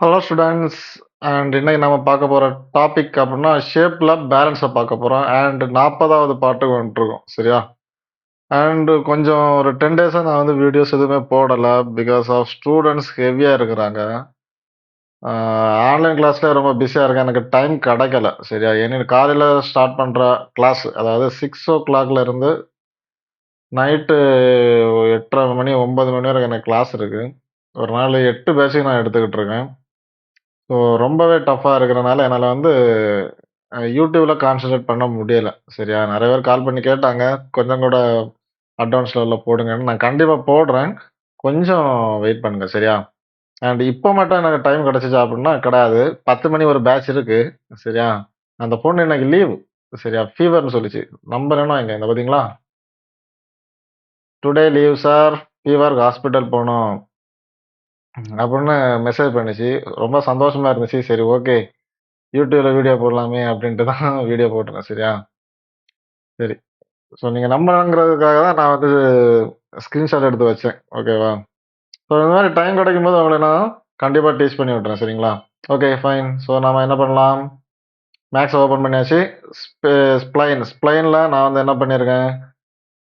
Hello students and இன்னைக்கு நம்ம பார்க்க போகிற டாபிக் அப்படின்னா ஷேப்பில் பேலன்ஸை பார்க்க போகிறோம் அண்ட் 40வது பாட்டுக்கு வந்துட்டுருக்கோம் சரியா. அண்டு கொஞ்சம் ஒரு 10 டேஸாக நான் வந்து வீடியோஸ் எதுவுமே போடலை பிகாஸ் ஆஃப் ஸ்டூடெண்ட்ஸ் ஹெவியாக இருக்கிறாங்க. ஆன்லைன் கிளாஸில் ரொம்ப பிஸியாக இருக்கேன், எனக்கு டைம் கிடைக்கல சரியா. ஏன்னா காலையில் ஸ்டார்ட் பண்ணுற கிளாஸ், அதாவது 6 o'clock இருந்து நைட்டு 8:30 மணி 9 மணி வரைக்கும் எனக்கு கிளாஸ் இருக்குது. ஒரு நாள் 8 பேட்சுக்கு நான் எடுத்துக்கிட்டு இருக்கேன். ஸோ ரொம்பவே டஃப்பாக இருக்கிறனால என்னால் வந்து யூடியூப்ல கான்சன்ட்ரேட் பண்ண முடியல சரியா. நிறைய பேர் கால் பண்ணி கேட்டாங்க, கொஞ்சம் கூட அட்வான்ஸ் லெவலில் போடுங்கன்னு. நான் கண்டிப்பாக போடுறேன், கொஞ்சம் வெயிட் பண்ணுங்க சரியா. அண்ட் இப்போ மட்டும் எனக்கு டைம் கிடச்சிச்சா அப்படின்னா கிடையாது. 10 மணி ஒரு பேட்ச் இருக்கு சரியா. அந்த பொண்ணு எனக்கு லீவ் சரியா, ஃபீவர்னு சொல்லிச்சு. நம்பர் என்ன இங்கே இந்த பார்த்தீங்களா, today leave sir, fever, hospital போகணும் அப்படின்னு மெசேஜ் பண்ணிச்சு. ரொம்ப சந்தோஷமா இருந்துச்சு. சரி ஓகே, யூடியூப்ல வீடியோ போடலாமே அப்படின்ட்டு தான் வீடியோ போட்டுருக்கேன் சரியா. சரி, ஸோ நீங்கள் நம்புறங்கிறதுக்காக தான் நான் வந்து ஸ்க்ரீன்ஷாட் எடுத்து வச்சேன் ஓகேவா. ஸோ இந்த மாதிரி டைம் கிடைக்கும் போது அவங்களை நான் கண்டிப்பாக டீச் பண்ணி விட்றேன் சரிங்களா. Okay fine. ஸோ நம்ம என்ன பண்ணலாம், மேக்ஸ் ஓப்பன் பண்ணியாச்சு. ஸ்ப்ளைனில் நான் வந்து என்ன பண்ணியிருக்கேன்,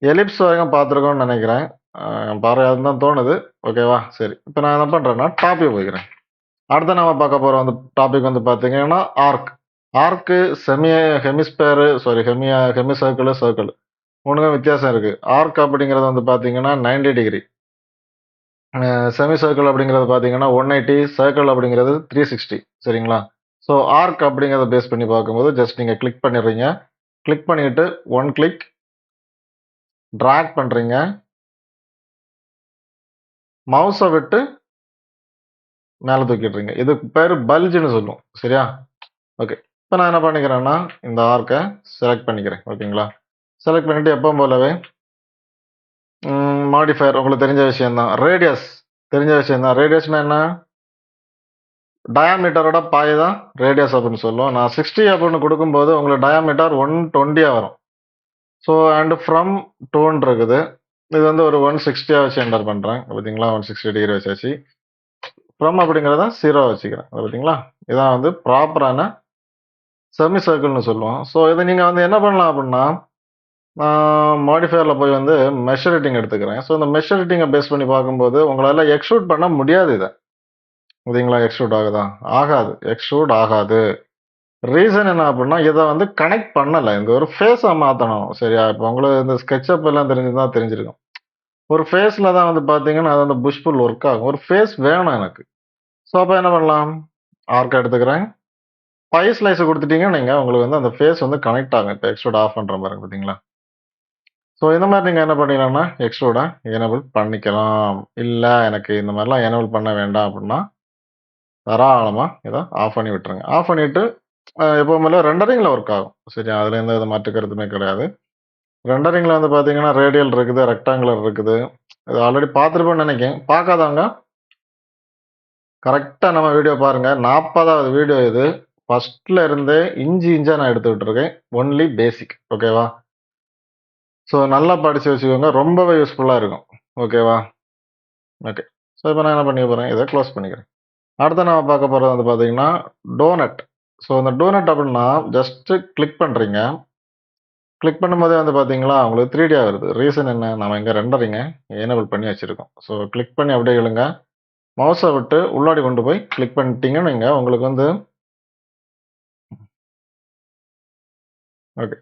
எலிப்ஸ் வரைக்கும் பார்த்துருக்கோன்னு நினைக்கிறேன். பாரு அதுன்னு தான் தோணுது ஓகேவா. சரி, இப்போ நான் என்ன பண்ணுறேன்னா டாபிக் போய்க்கிறேன். அடுத்து நம்ம பார்க்க போகிற வந்து டாபிக் வந்து பார்த்தீங்கன்னா ஆர்க். ஆர்க்கு ஹெமிஸ்பேரு சாரி ஹெமி சர்க்கிள் சர்க்கிள் மூணுக்கும் வித்தியாசம் இருக்குது. ஆர்க் அப்படிங்கிறது வந்து பார்த்தீங்கன்னா 90 டிகிரி, செமி சர்க்கிள் அப்படிங்கிறது பார்த்தீங்கன்னா 180, சர்க்கிள் அப்படிங்கிறது 360 சரிங்களா. ஸோ ஆர்க் அப்படிங்கிறத பேஸ் பண்ணி பார்க்கும்போது ஜஸ்ட் நீங்கள் கிளிக் பண்ணிடுறீங்க. கிளிக் பண்ணிவிட்டு ஒன் கிளிக் ட்ராக் பண்ணுறீங்க, மவுஸை விட்டு மேலே தூக்கிடுறீங்க. இதுக்கு பேர் பல்ஜுன்னு சொல்லுவோம் சரியா. ஓகே, இப்போ நான் என்ன பண்ணிக்கிறேன்னா இந்த ஆர்க்கை செலக்ட் பண்ணிக்கிறேன் ஓகேங்களா. செலக்ட் பண்ணிவிட்டு எப்பவும் போலவே மாடிஃபயர் உங்களுக்கு தெரிஞ்ச விஷயம்தான். ரேடியஸ் தெரிஞ்ச விஷயம்தான். ரேடியஸ்னா என்ன, டயாமீட்டரோட பாய் தான் ரேடியஸ் அப்படின்னு சொல்லுவோம். நான் 60 அப்படின்னு கொடுக்கும்போது உங்களுக்கு டயாமீட்டர் 120 வரும். ஸோ அண்ட் ஃப்ரம் டூன்னு இருக்குது. இது வந்து ஒரு 160 வச்சு என்டர் பண்ணுறேன் பார்த்தீங்களா. 160 டிகிரி வச்சாச்சு. ஃப்ரம் அப்படிங்கிறத 0 வச்சுக்கிறேன் பார்த்தீங்களா. இதான் வந்து ப்ராப்பரான செமி சர்க்கிள்னு சொல்லுவோம். ஸோ இதை நீங்கள் வந்து என்ன பண்ணலாம் அப்படின்னா, நான் மாடிஃபயரில் போய் வந்து மெஷரிட்டிங் எடுத்துக்கிறேன். ஸோ இந்த மெஷரிட்டிங்கை பேஸ் பண்ணி பார்க்கும்போது உங்களால் எக்ஸ்ட்ரூட் பண்ண முடியாது. இதை பார்த்தீங்களா, எக்ஸ்ட்ரூட் ஆகுதா, ஆகாது, எக்ஸ்ட்ரூட் ஆகாது. ரீசன் என்ன அப்படின்னா, இதை வந்து கனெக்ட் பண்ணலை, இந்த ஒரு ஃபேஸை மாற்றணும் சரியா. இப்போ உங்களுக்கு இந்த ஸ்கெட்சப் எல்லாம் தெரிஞ்சுதான் தெரிஞ்சிருக்கும். ஒரு ஃபேஸில் தான் வந்து பார்த்தீங்கன்னா அது அந்த புஷ் புல் ஒர்க் ஆகும். ஒரு ஃபேஸ் வேணும் எனக்கு. ஸோ அப்போ என்ன பண்ணலாம், ஆர்க் எடுத்துக்கிறேன். பை ஸ்லைஸ் கொடுத்துட்டீங்கன்னா நீங்கள் உங்களுக்கு வந்து அந்த ஃபேஸ் வந்து கனெக்ட் ஆகும். இப்போ எக்ஸ்ட்ரூட் ஆஃப் பண்ணுற பாருங்க பார்த்தீங்களா. ஸோ இந்த மாதிரி நீங்கள் என்ன பண்ணிக்கலாம்னா எக்ஸ்ட்ரூடை எனேபிள் பண்ணிக்கலாம். இல்லை எனக்கு இந்த மாதிரிலாம் எனேபிள் பண்ண வேண்டாம் அப்படின்னா தாராளமாக இதை ஆஃப் பண்ணி விட்டுருங்க. ஆஃப் பண்ணிவிட்டு எப்போவுமே ரெண்டரிங்கில் ஒர்க் ஆகும் சரியா. அதில் எந்த வித மாற்று கருத்துமே கிடையாது. ரெண்டரிங்கில் வந்து பார்த்தீங்கன்னா ரேடியல் இருக்குது, ரெக்டாங்குலர் இருக்குது. இது ஆல்ரெடி பார்த்துருப்பேன்னு நினைக்கிறேன். பார்க்காதவங்க கரெக்டாக நம்ம வீடியோ பாருங்கள். 40வது வீடியோ இது. ஃபஸ்ட்டில் இருந்தே இன்ச்சு இன்ச்சாக நான் எடுத்துக்கிட்டு இருக்கேன். ஒன்லி பேசிக் ஓகேவா. ஸோ நல்லா படித்து வச்சுக்கோங்க, ரொம்பவே யூஸ்ஃபுல்லாக இருக்கும் ஓகேவா. ஓகே, ஸோ இப்போ நான் என்ன பண்ணிக்க போகிறேன், இதை க்ளோஸ் பண்ணிக்கிறேன். அடுத்து நம்ம பார்க்க போகிறது வந்து பார்த்தீங்கன்னா டோனட். ஸோ இந்த டோனட் அப்படின்னா ஜஸ்ட்டு கிளிக் பண்ணுறீங்க. கிளிக் பண்ணும்போதே வந்து பார்த்தீங்களா உங்களுக்கு 3D வருது. ரீசன் என்ன, நம்ம இங்கே ரெண்டரிங்க எனேபிள் பண்ணி வச்சுருக்கோம். ஸோ கிளிக் பண்ணி அப்படியே இழுங்க, மவுஸை விட்டு உள்ளாடி கொண்டு போய் கிளிக் பண்ணிட்டீங்கன்னு வைங்க, உங்களுக்கு வந்து ஓகே.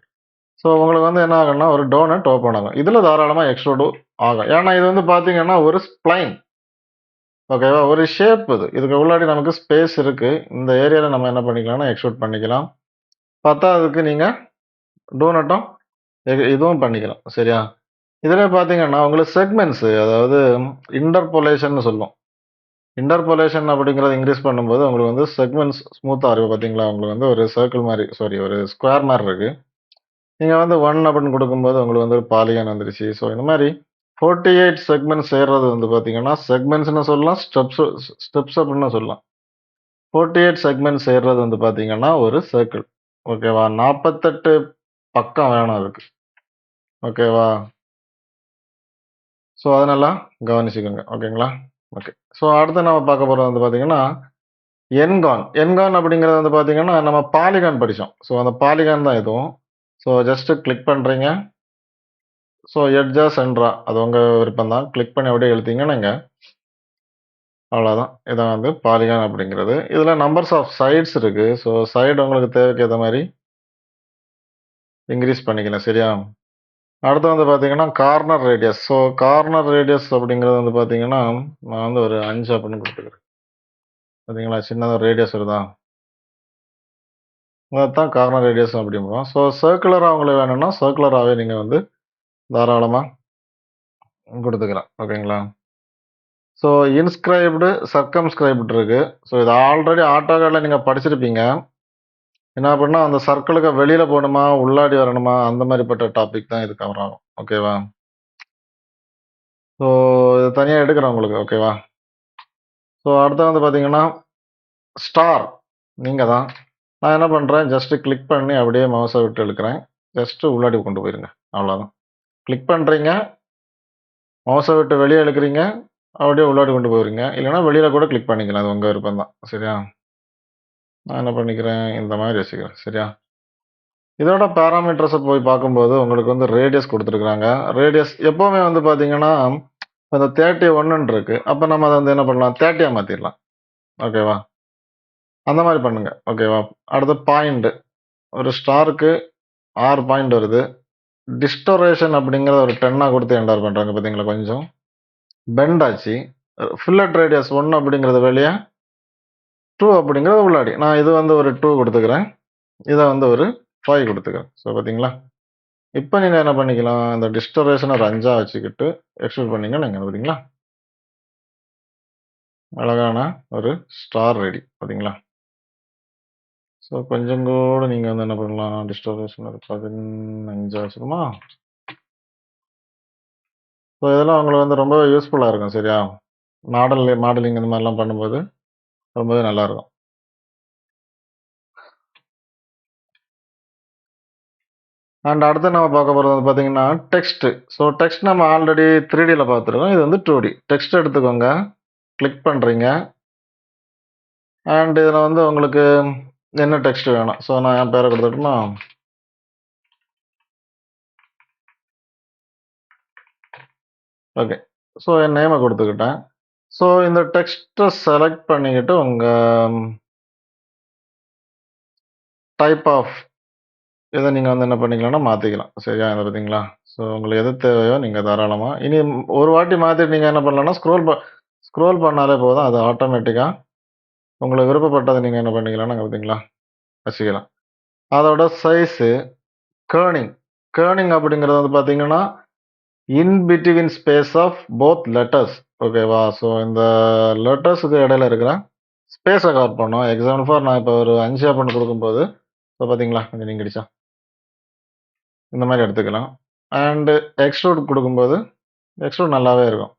ஸோ உங்களுக்கு வந்து என்ன ஆகும்னா ஒரு டோனட் ஓப்பன் ஆகும். இதில் தாராளமாக எக்ஸ்ட்ரூடு ஆகும். ஏன்னா இது வந்து பார்த்தீங்கன்னா ஒரு ஸ்ப்ளைன் ஓகேவா, ஒரு ஷேப். இதுக்கு உள்ளாடி நமக்கு ஸ்பேஸ் இருக்குது. இந்த ஏரியாவில் நம்ம என்ன பண்ணிக்கலாம்னா எக்ஸ்ட்ரூட் பண்ணிக்கலாம். பத்தாவதுக்கு நீங்கள் டோனட்டும் இதுவும் பண்ணிக்கலாம் சரியா. இதில் பார்த்தீங்கன்னா உங்களுக்கு செக்மெண்ட்ஸு, அதாவது இன்டர்போலேஷன் சொல்லுவோம். இன்டர்போலேஷன் அப்படிங்கிறத இன்க்ரீஸ் பண்ணும்போது உங்களுக்கு வந்து செக்மெண்ட்ஸ் ஸ்மூத்தாக இருக்கும் பார்த்தீங்களா. உங்களுக்கு வந்து ஒரு சர்க்கிள் மாதிரி, சாரி ஒரு ஸ்கொயர் மாதிரி இருக்குது. நீங்கள் வந்து 1 அப்படின்னு கொடுக்கும்போது உங்களுக்கு வந்து ஒரு பாலிகன் வந்துருச்சு. ஸோ இந்த மாதிரி 48 செக்மெண்ட்ஸ் சேர்றது வந்து பார்த்தீங்கன்னா செக்மெண்ட்ஸ்னு சொல்லலாம், ஸ்டெப்ஸ் அப்படின்னு சொல்லலாம். 48 செக்மெண்ட்ஸ் சேர்றது வந்து பார்த்தீங்கன்னா ஒரு சர்க்கிள் ஓகேவா. 48 பக்கம் வேணும் அதுக்கு ஓகேவா. ஸோ அதனால கவனிச்சுக்கோங்க ஓகேங்களா. ஓகே, ஸோ அடுத்து நம்ம பார்க்க போகிறது வந்து பார்த்தீங்கன்னா என்கான் அப்படிங்கிறது வந்து பார்த்தீங்கன்னா, நம்ம பாலிகான் படிச்சோம். ஸோ, அந்த பாலிகான் தான் இதுவும். ஸோ, ஜஸ்ட் கிளிக் பண்றீங்க. ஸோ, எட்ஜா, சென்டரா அது உங்க விருப்பம் தான். கிளிக் பண்ணி அப்படியே இழுத்தீங்கன்னா இங்க அவ்வளோதான். இதான் வந்து பாலிகான் அப்படிங்கிறது. இதில நம்பர்ஸ் ஆஃப் சைட்ஸ் இருக்கு. ஸோ, சைடு உங்களுக்கு தேவைக்கு ஏத்த மாரி இன்கிரீஸ் பண்ணிக்கலாம். சரியா? அடுத்து வந்து பார்த்தீங்கன்னா, corner radius. So, corner radius அப்படிங்கிறது வந்து பார்த்தீங்கன்னா, நான் வந்து ஒரு 5 அப்படின்னு குடுத்துக்கிறேன். பார்த்தீங்களா? சின்னதா ஒரு ரேடியஸ் வருதா? அதத்தான் கார்னர் ரேடியஸ் அப்படிம்போம். ஸோ, சர்க்குலரா உங்களுக்கு வேணும்னா, சர்க்குலராவே நீங்க வந்து தாராளமா குடுத்துக்கலாம். ஓகேங்களா? ஸோ, இன்ஸ்கிரைப்டு, சர்கம்ஸ்கிரைப்டு இருக்கு. ஸோ, இது ஆல்ரெடி ஆட்டோகேட்ல நீங்க படிச்சிருப்பீங்க. என்ன அப்படின்னா, அந்த சர்க்கிளுக்கு வெளியில போணுமா, உள்ளாடி வரணுமா, அந்த மாரிப்பட்ட டாபிக் தான் இது கவர் ஆகும். ஓகேவா? ஸோ, இது தனியா எடுக்கிறேன் உங்களுக்கு. ஓகேவா? ஸோ, அடுத்து வந்து பார்த்தீங்கன்னா, ஸ்டார் நீங்க தான். நான் என்ன பண்றேன், ஜஸ்ட் கிளிக் பண்ணி அப்படியே மவுஸ விட்டு இழுக்கிறேன். ஜஸ்ட் உள்ளாடி கொண்டு போயிருங்க. அவ்வளோதான். கிளிக் பண்றீங்க, மவுஸ விட்டு வெளிய இழுக்கிறீங்க, அப்படியே உள்ளாடி கொண்டு போயிருங்க. இல்லன்னா வெளியில கூட கிளிக் பண்ணிக்கலாம். அது உங்க விருப்பம் தான். சரியா? நான் என்ன பண்ணிக்கிறேன், இந்த மாரி வச்சுக்கிறேன். சரியா? இதோட பாராமீட்டர்ஸ போய் பார்க்கும்போது, உங்களுக்கு வந்து ரேடியஸ் குடுத்துருக்காங்க. ரேடியஸ் எப்பவுமே வந்து பார்த்தீங்கன்னா, அந்த 31ன்னு இருக்கு. அப்ப நம்ம அத வந்து என்ன பண்ணலாம், 30யா மாத்திரலாம். ஓகேவா? அந்த மாரி பண்ணுங்க. ஓகேவா? அடுத்து பாயிண்ட். ஒரு ஸ்டாருக்கு 6 பாயிண்ட் வருது. டிஸ்டோரேஷன் அப்படிங்கிறத ஒரு 10ஆ குடுத்து என்டர் பண்றாங்க பார்த்தீங்களா கொஞ்சம். பெண்ட் ஆச்சு. ஃபில்லட் ரேடியஸ் 1 அப்படிங்கிறது வெளிய, 2 அப்படிங்கிறது உள்ளாடி. நான் இது வந்து ஒரு 2 குடுத்துக்கிறேன். இத வந்து ஒரு 5 குடுத்துக்கிறேன். ஸோ பார்த்தீங்களா? இப்ப நீங்க என்ன பண்ணிக்கலாம், இந்த டிஸ்டோரேஷன ஒரு 5ஆ வச்சுக்கிட்டு எக்ஸ்ட்ரூட் பண்ணீங்கன்னா இங்க பார்த்தீங்களா? அழகான ஒரு ஸ்டார் ரெடி. பார்த்தீங்களா? ஸோ கொஞ்சம் கூட நீங்க வந்து என்ன பண்ணலாம், டிஸ்டோரேஷன் ஒரு 15 வச்சுக்கணுமா? ஸோ இதெல்லாம் உங்களுக்கு வந்து ரொம்பவே யூஸ்ஃபுல்லா இருக்கும். சரியா? மாடலிங் இந்த மாரிலாம் பண்ணும்போது ரொம்பவே நல்லாருக்கும். அண்ட் அடுத்து நம்ம பார்க்க போறது வந்து பார்த்தீங்கன்னா, டெக்ஸ்ட். ஸோ டெக்ஸ்ட் நம்ம ஆல்ரெடி 3Dல பார்த்துருக்கோம். இது வந்து 2D. டெக்ஸ்ட் எடுத்துக்கோங்க. கிளிக் பண்றீங்க. அண்ட் இதில வந்து உங்களுக்கு என்ன டெக்ஸ்ட் வேணும். ஸோ நான் என் பேர குடுத்துட்டுமா? ஓகே. ஸோ என் நேம குடுத்துக்கிட்டேன். ஸோ இந்த டெக்ஸ்ட்ட செலக்ட் பண்ணிக்கிட்டு உங்க டைப் ஆஃப் இத நீங்க வந்து என்ன பண்ணிக்கலாம்னா மாத்திக்கலாம். சரியா? இத பார்த்தீங்களா? ஸோ உங்களுக்கு எது தேவையோ நீங்க தாராளமா இனி ஒரு வாட்டி மாத்திட்டு நீங்க என்ன பண்ணலாம்னா, ஸ்க்ரோல் பண்ணாலே போதும். அது ஆட்டோமேட்டிக்கா உங்களுக்கு விருப்பப்பட்டத நீங்க என்ன பண்ணிக்கலாம்னா, அங்க பார்த்தீங்களா? வச்சுக்கலாம். அதோட சைஸு, கேர்னிங். கேர்னிங் அப்படிங்கிறது வந்து பார்த்தீங்கன்னா, in between space of both letters. ஓகேவா? ஸோ இந்த லெட்டர்ஸ்க்கு இடையில இருக்கிற ஸ்பேஸ கவர் பண்ணும். எக்ஸாம்பிள் ஃபார் நான் இப்போ ஒரு 5 அப்படின்னு குடுக்கும்போது, இப்போ பார்த்தீங்களா? கொஞ்சம் நீங்கிடுச்சா? இந்த மாரி எடுத்துக்கலாம். அண்ட் எக்ஸ்ட்ரூட் குடுக்கும்போது, எக்ஸ்ட்ரூட் நல்லாவே இருக்கும்.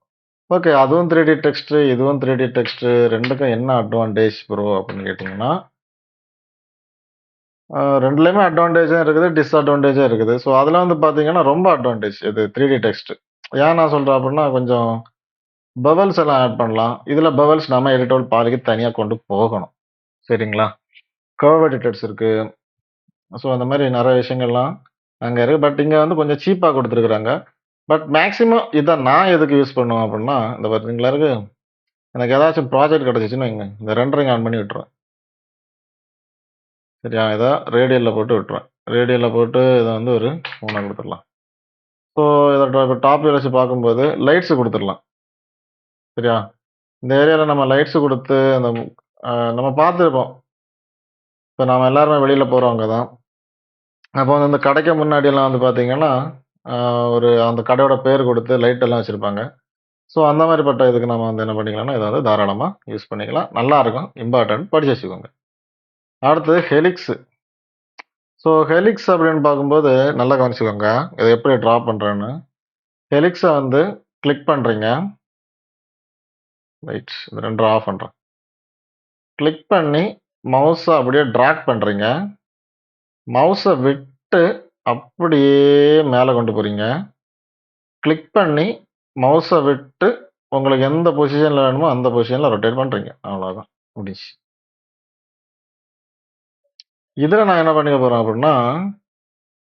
ஓகே. அதுவும் 3D டெக்ஸ்ட்டு, இதுவும் 3D டெக்ஸ்ட்டு 2க்கும் என்ன அட்வான்டேஜ் ப்ரோ அப்படின்னு கேட்டீங்கன்னா, 2லயுமே அட்வான்டேஜும் இருக்குது, டிஸ்அட்வான்டேஜும் இருக்குது. ஸோ, அதுல வந்து பார்த்தீங்கன்னா, ரொம்ப அட்வான்டேஜ் இது 3D டெக்ஸ்ட்டு. ஏன் நான் சொல்றேன் அப்படின்னா, கொஞ்சம் பவல்ஸ் எல்லாம் ஆட் பண்ணலாம். இதுல பவல்ஸ் நம்ம எடிட்டபிள் பாதைக்கு தனியா கொண்டு போகணும். சரிங்களா? கர்வ் எடிட்டர்ஸ் இருக்கு. ஸோ, அந்த மாரி நெறைய விஷயங்கள்லாம் அங்க இருக்கு. பட் இங்க வந்து கொஞ்சம் சீப்பா குடுத்துருக்காங்க. பட் மேக்ஸிமம் இத நான் எதுக்கு யூஸ் பண்ணுவேன் அப்படின்னா, இந்த பார்த்தீங்களா இருக்கு. எனக்கு ஏதாச்சும் ப்ராஜெக்ட் கிடைச்சுச்சுன்னு வைங்க, இந்த ரெண்டரிங் ஆன் பண்ணி விட்டுருவேன். சரியா? இத ரேடியல்ல போட்டு விட்டுருவேன். ரேடியல்ல போட்டு இத வந்து ஒரு 3ஆ குடுத்துடலாம். ஸோ இத இப்ப டாப் வியூல வச்சு பார்க்கும்போது லைட்ஸ் குடுத்துடலாம். சரியா? இந்த ஏரியால நம்ம லைட்ஸ் குடுத்து அந்த நம்ம பார்த்துருப்போம். இப்ப நாம எல்லாருமே வெளியில போறவங்க தான். அப்போ வந்து அந்த கடைக்கு முன்னாடிலாம் வந்து பார்த்தீங்கன்னா, அ ஒரு அந்த கடையோட பேர் குடுத்து லைட் எல்லாம் வச்சிருப்பாங்க. ஸோ அந்த மாரிப்பட்ட இதுக்கு நம்ம வந்து என்ன பண்ணிக்கலாம்னா, இத வந்து தாராளமா யூஸ் பண்ணிக்கலாம். நல்லாருக்கும். இம்பார்ட்டன்ட் படிச்சு வச்சுக்கோங்க. அடுத்தது ஹெலிக்ஸ். ஸோ ஹெலிக்ஸ் அப்படின்னு பார்க்கும்போது நல்லா கவனிச்சுக்கோங்க. இத எப்படி ட்ரா பண்றேன்னு. ஹெலிக்ஸ வந்து கிளிக் பண்றீங்க. ரைட். இந்த 2 ஆஃப் பண்றேன். கிளிக் பண்ணி மவுஸ அப்படியே டிராக் பண்றீங்க. மவுஸ விட்டு அப்படியே மேல கொண்டு போறீங்க. கிளிக் பண்ணி மவுஸ விட்டு உங்களுக்கு எந்த பொசிஷன்ல வேணுமோ அந்த பொசிஷன்ல ரொட்டேட் பண்றீங்க. அவ்வளோதான். முடிஞ்சுச்சு. இதில் நான் என்ன பண்ணிக்க போகிறேன் அப்படின்னா,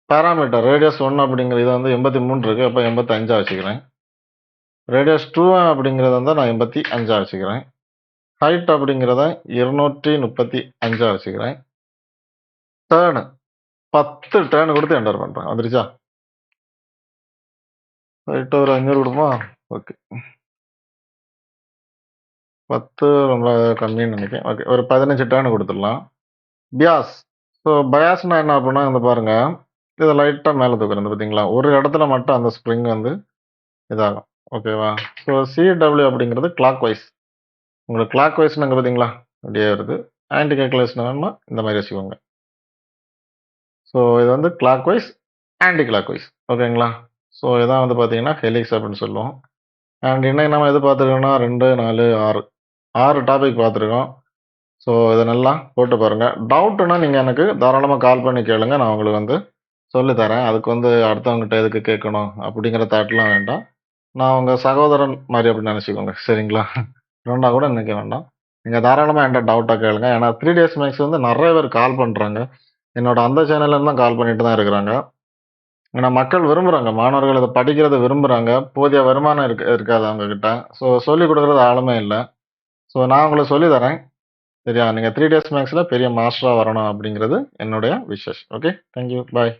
பேராமீட்டர் ரேடியஸ் 1 அப்படிங்கிற இது வந்து 83 இருக்குது. அப்போ 85 வச்சுக்கிறேன். ரேடியஸ் 2 அப்படிங்கிறத வந்து நான் 85 வச்சுக்கிறேன். ஹைட் அப்படிங்கிறத 235 வச்சுக்கிறேன். டேர்னு 10 டேர்ன் கொடுத்து என்டர் பண்ணுறேன். வந்துருச்சா? ஹைட் ஒரு 500 கொடுப்போமா? ஓகே. 10 ரொம்ப கம்மின்னு நினைக்கிறேன். ஓகே, ஒரு 15 டேர்ன் கொடுத்துடலாம். பியாஸ். ஸோ பயாஸ்னா என்ன அப்படின்னா, இந்த பாருங்க, இதை லைட்டாக மேலே தூக்குறேன். பார்த்தீங்களா, ஒரு இடத்துல மட்டும் அந்த ஸ்ப்ரிங் வந்து இதாகும். ஓகேவா? ஸோ சிடபிள்யூ அப்படிங்கிறது கிளாக் வைஸ். உங்களுக்கு கிளாக் வைஸ்னாங்க பார்த்தீங்களா, அப்படியே வருது. ஆன்டி கிளாக் வைஸ்னா வேணுமா இந்த மாதிரி வச்சுக்கோங்க. ஸோ இது வந்து clockwise, anti clockwise. ஓகேங்களா? ஸோ இதான் வந்து பார்த்தீங்கன்னா ஹெலிக்ஸ் அப்படின்னு சொல்லுவோம். அண்ட் இன்னைக்கு நம்ம எது பார்த்துருக்கோம்னா 2, 4, 6 டாபிக் பார்த்துருக்கோம். ஸோ இதை நல்லா போட்டு பாருங்க. டவுட்டுன்னா நீங்கள் எனக்கு தாராளமாக கால் பண்ணி கேளுங்க. நான் உங்களுக்கு வந்து சொல்லி தரேன். அதுக்கு வந்து அடுத்தவங்ககிட்ட எதுக்கு கேட்கணும் அப்படிங்கிற தாட்லாம் வேண்டாம். நான் உங்க சகோதரன் மாதிரி அப்படின்னு நினச்சிக்கோங்க. சரிங்களா? ஃப்ரெண்டா கூட நினைக்க வேண்டாம். நீங்கள் தாராளமாக என்கிட்ட டவுட்டாக கேளுங்க. ஏன்னா 3 டேஸ் மேக்ஸ் வந்து நிறைய பேர் கால் பண்ணுறாங்க. என்னோட அந்த சேனல்லேருந்து தான் கால் பண்ணிட்டு தான் இருக்கிறாங்க. ஏன்னா மக்கள் விரும்புறாங்க. மாணவர்கள் இத படிக்கிறத விரும்புறாங்க. போதிய வருமானம் இருக்காது அவங்ககிட்ட. ஸோ சொல்லிக் குடுக்குறது ஆளுமே இல்ல. ஸோ நான் உங்களுக்கு சொல்லி தரேன். சரியா? நீங்க 3 டேஸ் மேக்ஸ்ல பெரிய மாஸ்டரா வரணும் அப்படிங்கிறது என்னுடைய wishes. Okay. Thank you. Bye.